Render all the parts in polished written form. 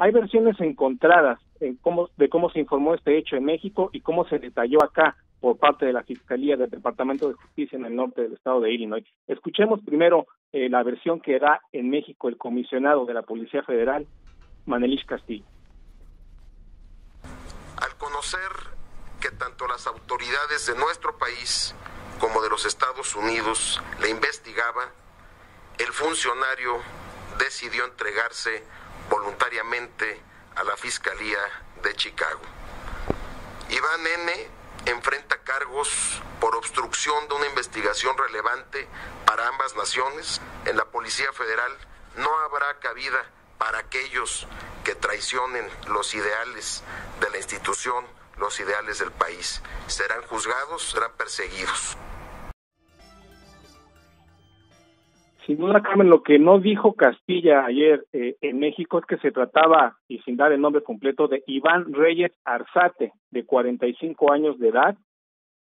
Hay versiones encontradas de cómo se informó este hecho en México y cómo se detalló acá por parte de la Fiscalía del Departamento de Justicia en el norte del estado de Illinois. Escuchemos primero la versión que da en México el comisionado de la Policía Federal, Manelich Castillo. Al conocer que tanto las autoridades de nuestro país como de los Estados Unidos le investigaban, el funcionario decidió entregarse voluntariamente a la Fiscalía de Chicago. Iván N. enfrenta cargos por obstrucción de una investigación relevante para ambas naciones. En la Policía Federal no habrá cabida para aquellos que traicionen los ideales de la institución, los ideales del país. Serán juzgados, serán perseguidos. Sin duda, Carmen, lo que no dijo Castilla ayer en México es que se trataba, y sin dar el nombre completo, de Iván Reyes Arzate, de 45 años de edad.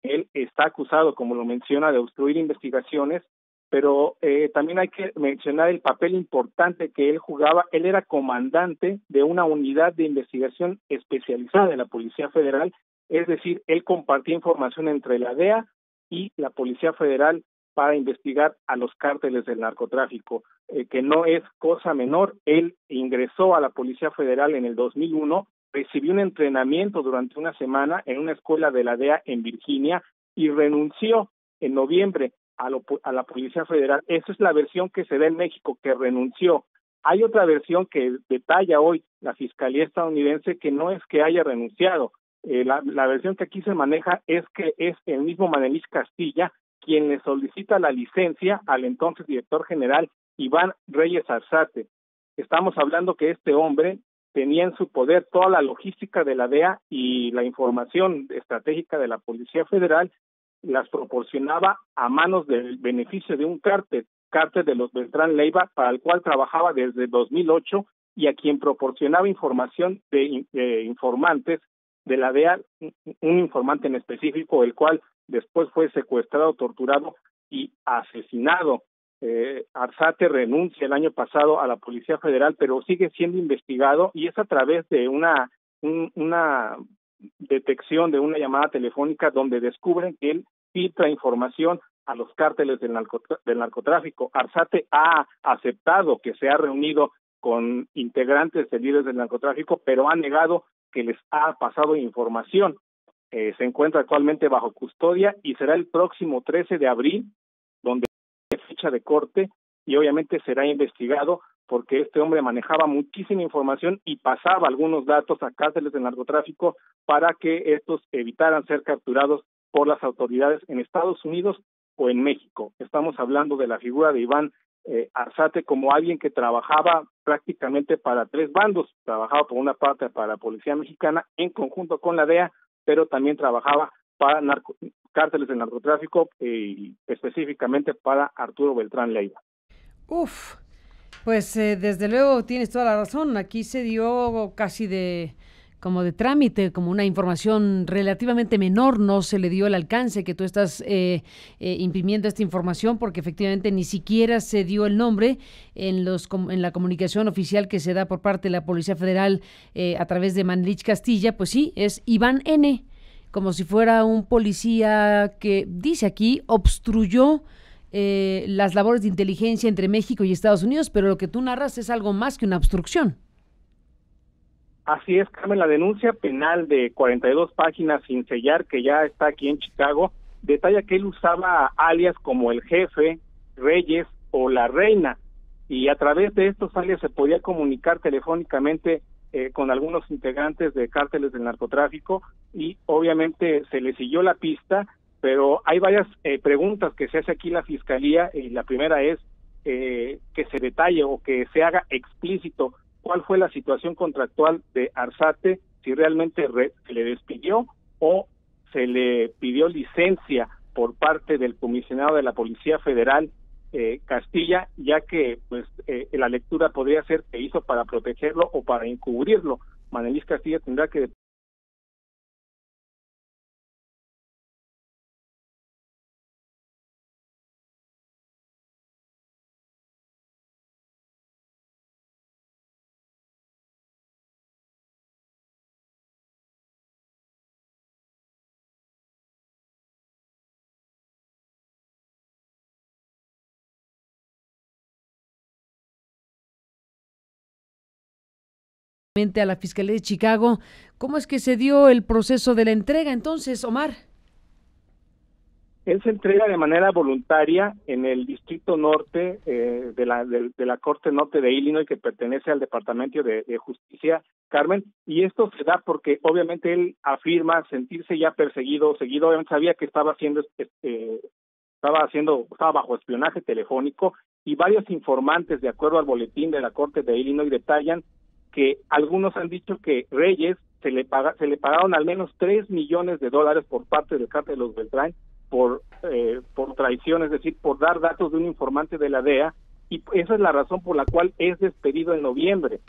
Él está acusado, como lo menciona, de obstruir investigaciones, pero también hay que mencionar el papel importante que él jugaba. Él era comandante de una unidad de investigación especializada de la Policía Federal, es decir, él compartía información entre la DEA y la Policía Federal para investigar a los cárteles del narcotráfico, que no es cosa menor. Él ingresó a la Policía Federal en el 2001, recibió un entrenamiento durante una semana en una escuela de la DEA en Virginia y renunció en noviembre a la Policía Federal. Esa es la versión que se da en México, que renunció. Hay otra versión que detalla hoy la Fiscalía estadounidense, que no es que haya renunciado. La versión que aquí se maneja es que es el mismo Manelich Castilla quien le solicita la licencia al entonces director general Iván Reyes Arzate. Estamos hablando que este hombre tenía en su poder toda la logística de la DEA y la información estratégica de la Policía Federal, las proporcionaba a manos del beneficio de un cártel de los Beltrán Leiva, para el cual trabajaba desde 2008 y a quien proporcionaba información de informantes de la DEA, un informante en específico, el cual después fue secuestrado, torturado y asesinado. Arzate renuncia el año pasado a la Policía Federal, pero sigue siendo investigado, y es a través de una detección de una llamada telefónica donde descubren que él filtra información a los cárteles del narcotráfico. Arzate ha aceptado que se ha reunido con integrantes de líderes del narcotráfico, pero ha negado que les ha pasado información. Se encuentra actualmente bajo custodia y será el próximo 13 de abril donde hay fecha de corte, y obviamente será investigado porque este hombre manejaba muchísima información y pasaba algunos datos a cárteles de narcotráfico para que estos evitaran ser capturados por las autoridades en Estados Unidos o en México. Estamos hablando de la figura de Iván Arzate como alguien que trabajaba prácticamente para tres bandos. Trabajaba por una parte para la Policía Mexicana en conjunto con la DEA, pero también trabajaba para cárteles de narcotráfico y específicamente para Arturo Beltrán Leiva. Pues desde luego tienes toda la razón. Aquí se dio casi como de trámite, como una información relativamente menor, no se le dio el alcance que tú estás imprimiendo esta información, porque efectivamente ni siquiera se dio el nombre en la comunicación oficial que se da por parte de la Policía Federal a través de Manelich Castilla. Pues sí, es Iván N., como si fuera un policía que, dice aquí, obstruyó las labores de inteligencia entre México y Estados Unidos, pero lo que tú narras es algo más que una obstrucción. Así es, Carmen. La denuncia penal de 42 páginas sin sellar, que ya está aquí en Chicago, detalla que él usaba alias como el Jefe, Reyes o la Reina, y a través de estos alias se podía comunicar telefónicamente con algunos integrantes de cárteles del narcotráfico, y obviamente se le siguió la pista, pero hay varias preguntas que se hace aquí la Fiscalía, y la primera es que se detalle o que se haga explícito cuál fue la situación contractual de Arzate, si realmente se le despidió o se le pidió licencia por parte del comisionado de la Policía Federal, Castilla, ya que pues la lectura podría ser que hizo para protegerlo o para encubrirlo. Manelich Castilla tendrá que a la Fiscalía de Chicago. ¿Cómo es que se dio el proceso de la entrega entonces, Omar? Él se entrega de manera voluntaria en el Distrito Norte de la Corte Norte de Illinois, que pertenece al Departamento de Justicia, Carmen, y esto se da porque obviamente él afirma sentirse ya seguido, obviamente sabía que estaba bajo espionaje telefónico, y varios informantes, de acuerdo al boletín de la Corte de Illinois, detallan que algunos han dicho que Reyes se le pagaron al menos $3 millones por parte del cártel de los Beltrán por traición, es decir, por dar datos de un informante de la DEA, y esa es la razón por la cual es despedido en noviembre.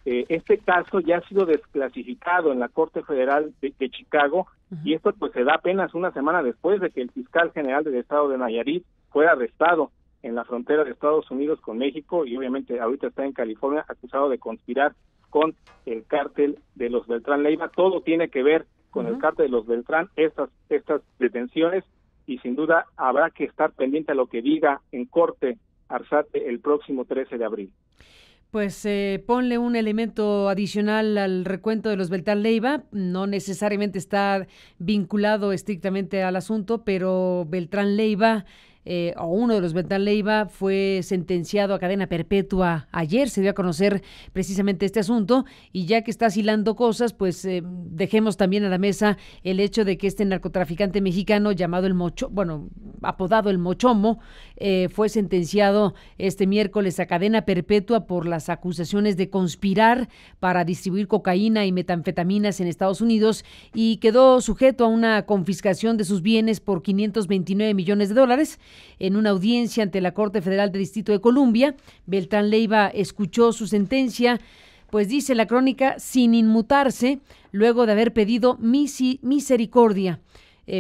Este caso ya ha sido desclasificado en la Corte Federal de Chicago, y esto pues se da apenas una semana después de que el fiscal general del estado de Nayarit fuera arrestado en la frontera de Estados Unidos con México, y obviamente ahorita está en California acusado de conspirar con el cártel de los Beltrán Leiva. Todo tiene que ver con el cártel de los Beltrán, estas detenciones, y sin duda habrá que estar pendiente a lo que diga en corte Arzate el próximo 13 de abril. Pues ponle un elemento adicional al recuento de los Beltrán Leiva. No necesariamente está vinculado estrictamente al asunto, pero Beltrán Leiva, o uno de los Beltrán Leiva, fue sentenciado a cadena perpetua ayer. Se dio a conocer precisamente este asunto, y ya que estás hilando cosas, pues dejemos también a la mesa el hecho de que este narcotraficante mexicano llamado apodado el Mochomo, fue sentenciado este miércoles a cadena perpetua por las acusaciones de conspirar para distribuir cocaína y metanfetaminas en Estados Unidos, y quedó sujeto a una confiscación de sus bienes por $529 millones. En una audiencia ante la Corte Federal del Distrito de Columbia, Beltrán Leiva escuchó su sentencia, pues dice la crónica, sin inmutarse, luego de haber pedido misericordia.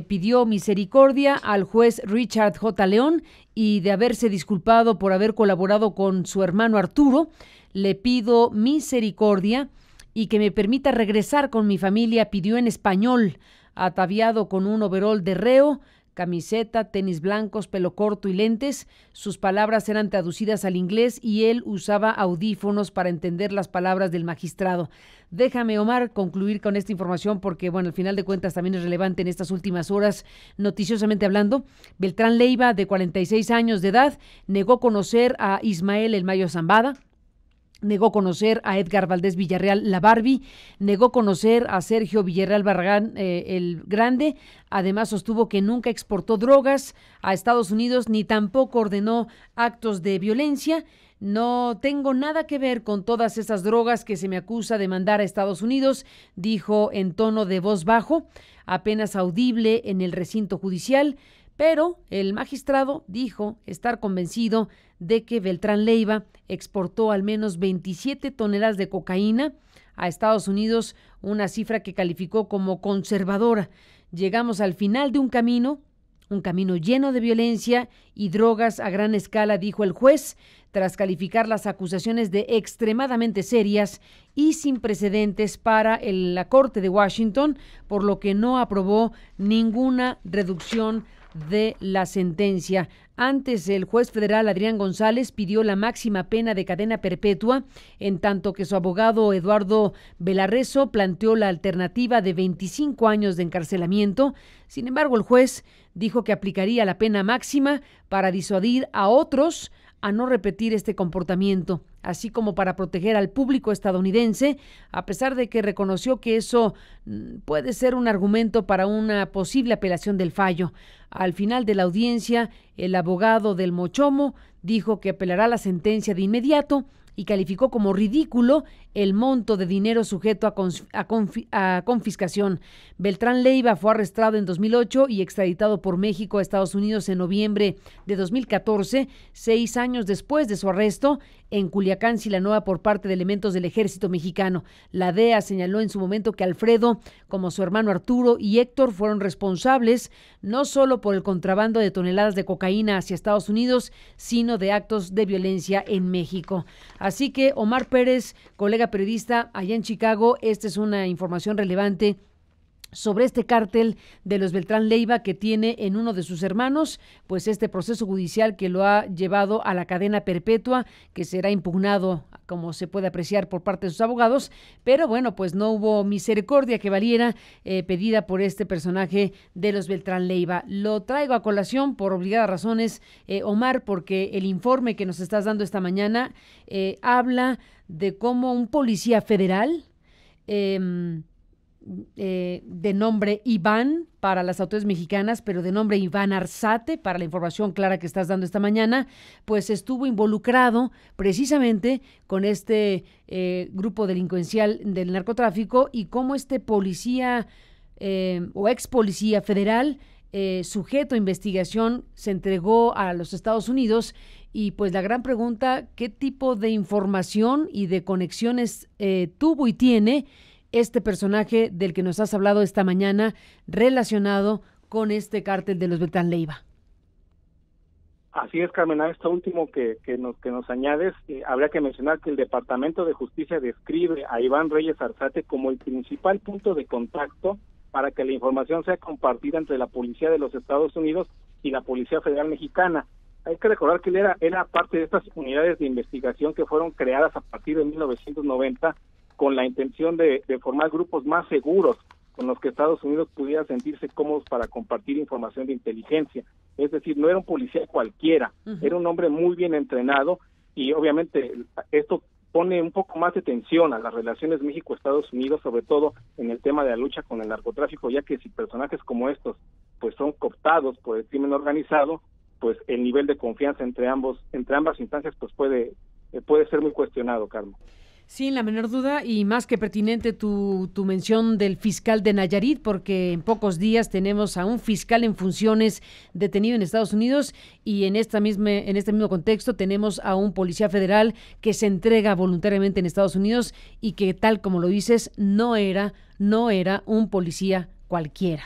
Pidió misericordia al juez Richard J. León, y de haberse disculpado por haber colaborado con su hermano Arturo. Le pido misericordia y que me permita regresar con mi familia, pidió en español, ataviado con un overol de reo, camiseta, tenis blancos, pelo corto y lentes. Sus palabras eran traducidas al inglés y él usaba audífonos para entender las palabras del magistrado. Déjame, Omar, concluir con esta información porque, bueno, al final de cuentas también es relevante en estas últimas horas, noticiosamente hablando. Beltrán Leiva, de 46 años de edad, negó conocer a Ismael El Mayo Zambada, negó conocer a Edgar Valdés Villarreal La Barbie, negó conocer a Sergio Villarreal Barragán el Grande. Además sostuvo que nunca exportó drogas a Estados Unidos ni tampoco ordenó actos de violencia. No tengo nada que ver con todas esas drogas que se me acusa de mandar a Estados Unidos, dijo en tono de voz bajo, apenas audible en el recinto judicial. Pero el magistrado dijo estar convencido de que Beltrán Leiva exportó al menos 27 toneladas de cocaína a Estados Unidos, una cifra que calificó como conservadora. Llegamos al final de un camino lleno de violencia y drogas a gran escala, dijo el juez, tras calificar las acusaciones de extremadamente serias y sin precedentes para la Corte de Washington, por lo que no aprobó ninguna reducción de la sentencia. Antes, el juez federal Adrián González pidió la máxima pena de cadena perpetua, en tanto que su abogado Eduardo Belarreso planteó la alternativa de 25 años de encarcelamiento. Sin embargo, el juez dijo que aplicaría la pena máxima para disuadir a otros a no repetir este comportamiento, así como para proteger al público estadounidense, a pesar de que reconoció que eso puede ser un argumento para una posible apelación del fallo. Al final de la audiencia, el abogado del Mochomo dijo que apelará la sentencia de inmediato y calificó como ridículo el monto de dinero sujeto a confiscación. Beltrán Leiva fue arrestado en 2008 y extraditado por México a Estados Unidos en noviembre de 2014, 6 años después de su arresto en Culiacán, Sinaloa, por parte de elementos del ejército mexicano. La DEA señaló en su momento que Alfredo, como su hermano Arturo y Héctor, fueron responsables no solo por el contrabando de toneladas de cocaína hacia Estados Unidos, sino de actos de violencia en México. Así que, Omar Pérez, colega periodista allá en Chicago, esta es una información relevante sobre este cártel de los Beltrán Leiva, que tiene en uno de sus hermanos pues este proceso judicial que lo ha llevado a la cadena perpetua, que será impugnado, como se puede apreciar, por parte de sus abogados, pero bueno, pues no hubo misericordia que valiera pedida por este personaje de los Beltrán Leiva. Lo traigo a colación por obligadas razones, Omar, porque el informe que nos estás dando esta mañana habla de cómo un policía federal de nombre Iván para las autoridades mexicanas, pero de nombre Iván Arzate, para la información clara que estás dando esta mañana, pues estuvo involucrado precisamente con este grupo delincuencial del narcotráfico, y cómo este policía o ex policía federal, sujeto a investigación, se entregó a los Estados Unidos. Y pues la gran pregunta, ¿qué tipo de información y de conexiones tuvo y tiene este personaje del que nos has hablado esta mañana relacionado con este cártel de los Beltrán Leiva? Así es, Carmen. A esto último que nos añades, habría que mencionar que el Departamento de Justicia describe a Iván Reyes Arzate como el principal punto de contacto para que la información sea compartida entre la Policía de los Estados Unidos y la Policía Federal Mexicana. Hay que recordar que él era parte de estas unidades de investigación que fueron creadas a partir de 1990 con la intención de formar grupos más seguros con los que Estados Unidos pudiera sentirse cómodos para compartir información de inteligencia. Es decir, no era un policía cualquiera, era un hombre muy bien entrenado, y obviamente esto pone un poco más de tensión a las relaciones México-Estados Unidos, sobre todo en el tema de la lucha con el narcotráfico, ya que si personajes como estos pues son cooptados por el crimen organizado, pues el nivel de confianza entre ambas instancias pues puede ser muy cuestionado, Carmen. Sin la menor duda, y más que pertinente tu mención del fiscal de Nayarit, porque en pocos días tenemos a un fiscal en funciones detenido en Estados Unidos, y en este mismo contexto tenemos a un policía federal que se entrega voluntariamente en Estados Unidos y que, tal como lo dices, no era un policía cualquiera.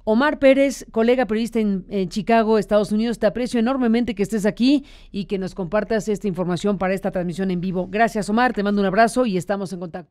Omar Pérez, colega periodista en Chicago, Estados Unidos, te aprecio enormemente que estés aquí y que nos compartas esta información para esta transmisión en vivo. Gracias, Omar, te mando un abrazo y estamos en contacto.